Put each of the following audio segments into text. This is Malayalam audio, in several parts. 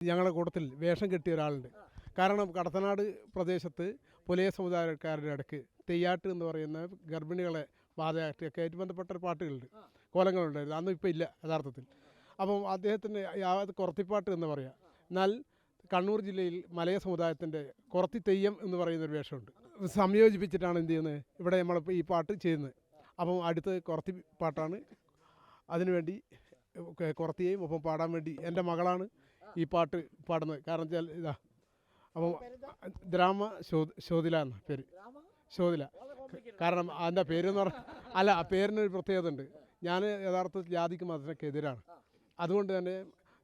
ഞങ്ങളുടെ കൂട്ടത്തിൽ വേഷം കെട്ടിയ ഒരാളുണ്ട്. കാരണം കടത്തനാട് പ്രദേശത്ത് പുലയ സമുദായക്കാരുടെ ഇടയ്ക്ക് തെയ്യാട്ട് എന്ന് പറയുന്ന ഗർഭിണികളെ ബാധയാക്കിയൊക്കെ ആയിട്ട് ബന്ധപ്പെട്ട ഒരു പാട്ടുകളുണ്ട്, കോലങ്ങളുണ്ടായിരുന്നു. അന്നും ഇപ്പോൾ ഇല്ല യഥാർത്ഥത്തിൽ. അപ്പം അദ്ദേഹത്തിൻ്റെ കുറത്തിപ്പാട്ട് എന്ന് പറയാം. എന്നാൽ കണ്ണൂർ ജില്ലയിൽ മലയ സമുദായത്തിൻ്റെ കുറത്തി തെയ്യം എന്ന് പറയുന്നൊരു വേഷമുണ്ട്. സംയോജിപ്പിച്ചിട്ടാണ് എന്ത് ചെയ്യുന്നത്, ഇവിടെ നമ്മളിപ്പോൾ ഈ പാട്ട് ചെയ്യുന്നത്. അപ്പം അടുത്ത് കുറത്തി പാട്ടാണ്. അതിനുവേണ്ടി കുറത്തിയെയും ഒപ്പം പാടാൻ വേണ്ടി എൻ്റെ മകളാണ് ഈ പാട്ട് പാടുന്നത്. കാരണം വെച്ചാൽ ഇതാ, അപ്പം ദ്രാമ ശോതില എന്ന പേര്, ശോതില. കാരണം അതിൻ്റെ പേരെന്ന് പറഞ്ഞാൽ അല്ല, ആ പേരിനൊരു പ്രത്യേകത ഉണ്ട്. ഞാൻ യഥാർത്ഥത്തിൽ ജാതിക്ക് മതത്തിനൊക്കെ എതിരാണ്. അതുകൊണ്ട് തന്നെ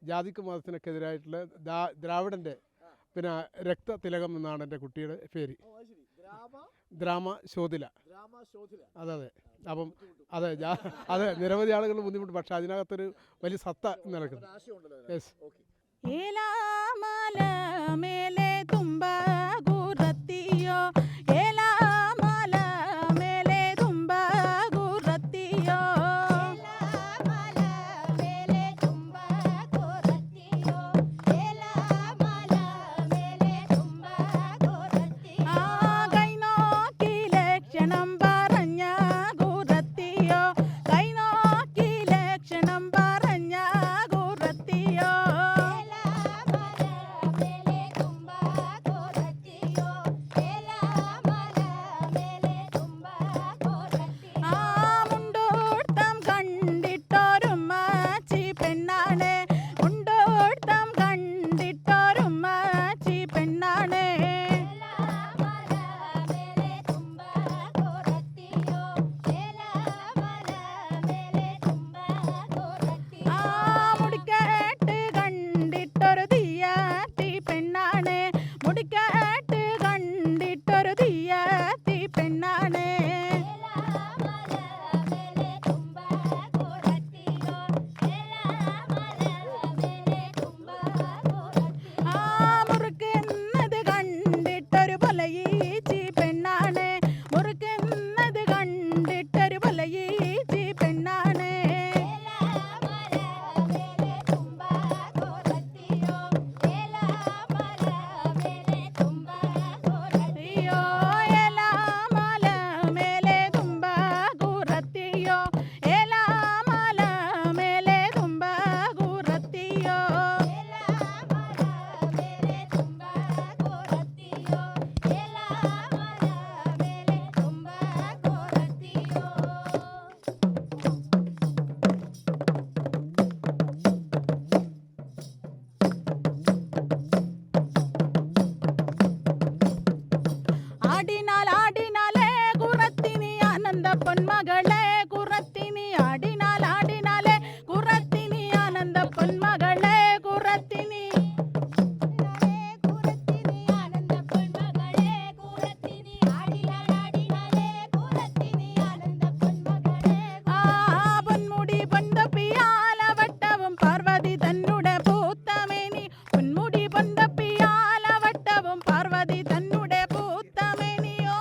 ജാതിക്ക് മതത്തിനൊക്കെ എതിരായിട്ടുള്ള ദ്രാവിഡൻ്റെ പിന്നെ രക്തതിലകം എന്നാണ് എൻ്റെ കുട്ടിയുടെ പേര്. ദ്രാമ ശോതില. അതെ അതെ. അപ്പം അതെ അതെ, നിരവധി ആളുകൾ ബുദ്ധിമുട്ട്, പക്ഷെ അതിനകത്തൊരു വലിയ സത്ത നടക്കുന്നു. യെസ്. പൊന്മകളെ കുറത്തിനി ആടിനാൽ ആടിനാലെ കുറത്തിനി ആനന്ദ പൊന്മകളെ കുറത്തിനി ആനന്ദ പൊന്മകളെ കുറത്തിനി ആടിനാൽ ആടിനാലെ കുറത്തിനി ആനന്ദ പൊന്മകളെ പൊന്മുടി പൊന്തപ്പിയാലവട്ടവും പാർവതി തന്നുടെ പൂത്തമേനി പൊന്മുടി പൊന്തപ്പിയാലവട്ടവും പാർവതി തന്നുടെ പൂത്തമേനിയോ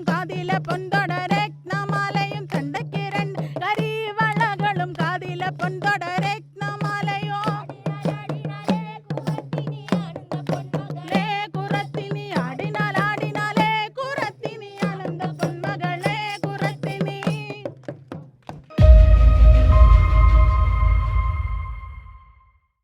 കാതിലെ പൊന്ത